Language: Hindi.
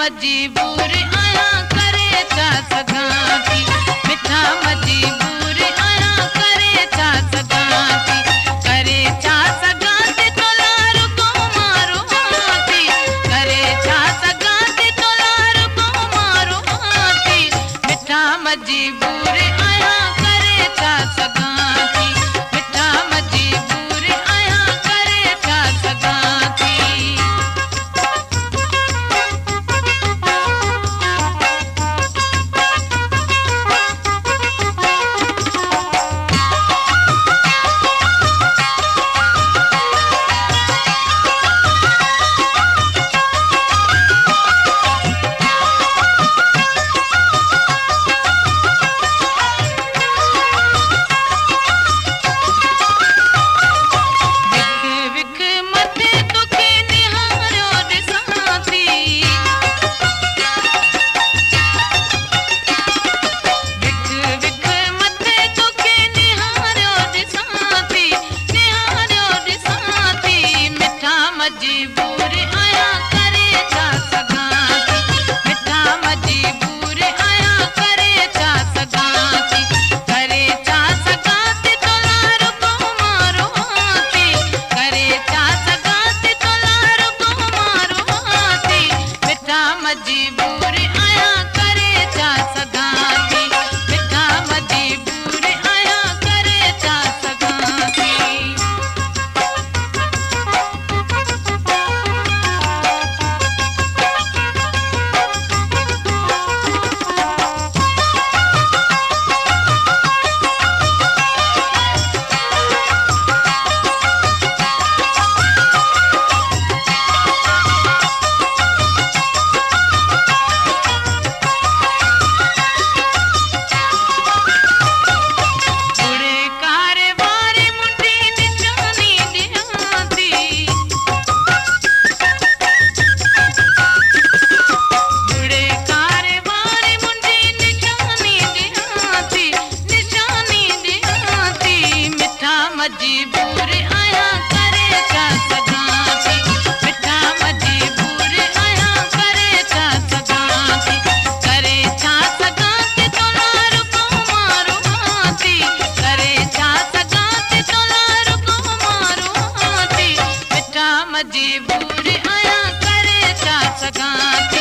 मजबूर आया करे छा सघां थी, मिठा मजबूर आया करे छा सघां थी, करे छा सघां थी तोला रुगो मारो हाथी, करे छा सघां थी तोला रुगो मारो हाथी, मिठा मजबूर आया करे छा सघां थी, मिठा मजबूर आया करे छा सघां थी। मजबूर आया करे छा सघां थी, मिठा मजबूर आया करे छा सघां थी, करे छा सघां थी तोला रुगो मारो हाथी, करे छा सघां थी तोला रुगो मारो हाथी, मिठा मजबूर आया करे छा सघां थी, मिठा मजबूर आया करे छा सघां थी। मजबूर आया करे छा सघां थी, मिठा मजबूर आया करे छा सघां थी, करे छा सघां थी तोला रुगो मारो हाथी, करे छा सघां थी तोला रुगो मारो हाथी, मिठा मजबूर आया करे छा सघां थी।